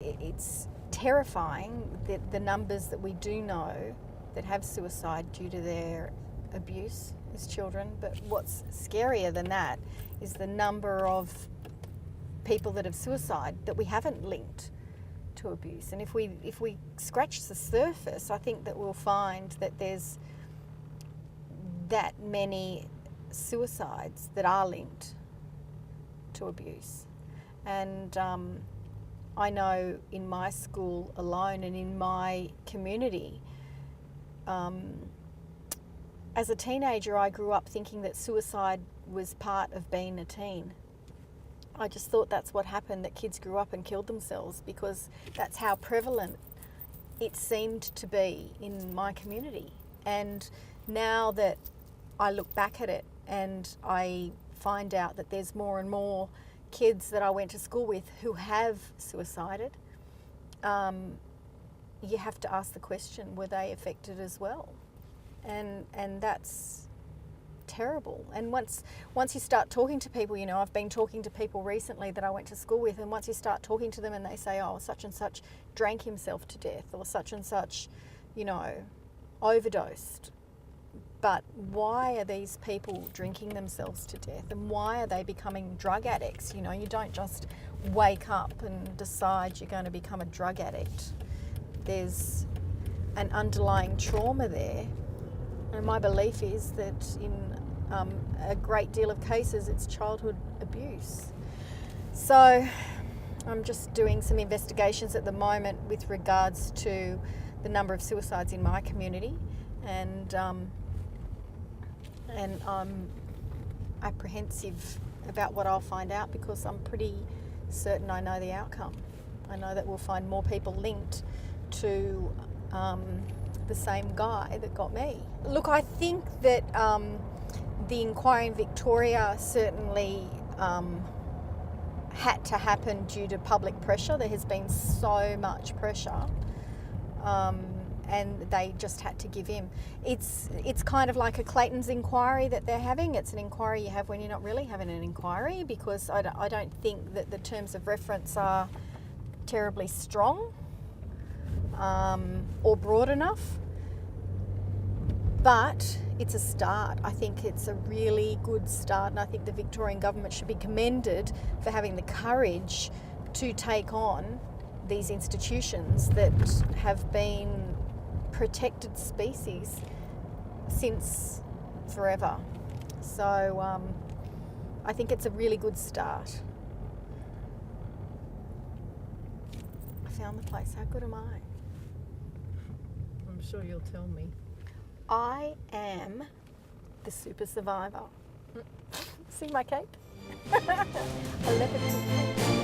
It's terrifying that the numbers that we do know that have suicide due to their abuse as children, but what's scarier than that is the number of people that have suicide that we haven't linked to abuse. And if we scratch the surface, I think that we'll find that there's that many suicides that are linked to abuse. And I know in my school alone and in my community, as a teenager, I grew up thinking that suicide was part of being a teen. I just thought that's what happened, that kids grew up and killed themselves, because that's how prevalent it seemed to be in my community. And now that I look back at it and I find out that there's more and more kids that I went to school with who have suicided, you have to ask the question, were they affected as well? And that's terrible. And once you start talking to people, I've been talking to people recently that I went to school with, and once you start talking to them and they say, oh, such and such drank himself to death, or such and such, overdosed. But why are these people drinking themselves to death, and why are they becoming drug addicts? You don't just wake up and decide you're going to become a drug addict. There's an underlying trauma there. And my belief is that in a great deal of cases, it's childhood abuse. So I'm just doing some investigations at the moment with regards to the number of suicides in my community, and I'm apprehensive about what I'll find out, because I'm pretty certain I know the outcome. I know that we'll find more people linked to the same guy that got me. Look, I think that the inquiry in Victoria certainly had to happen due to public pressure. There has been so much pressure, and they just had to give in. It's kind of like a Clayton's inquiry that they're having. It's an inquiry you have when you're not really having an inquiry, because I don't think that the terms of reference are terribly strong or broad enough. But it's a start. I think it's a really good start, and I think the Victorian government should be commended for having the courage to take on these institutions that have been protected species since forever. So I think it's a really good start. I found the place. How good am I? I'm sure you'll tell me. I am the super survivor. See my cape? A leopard cape.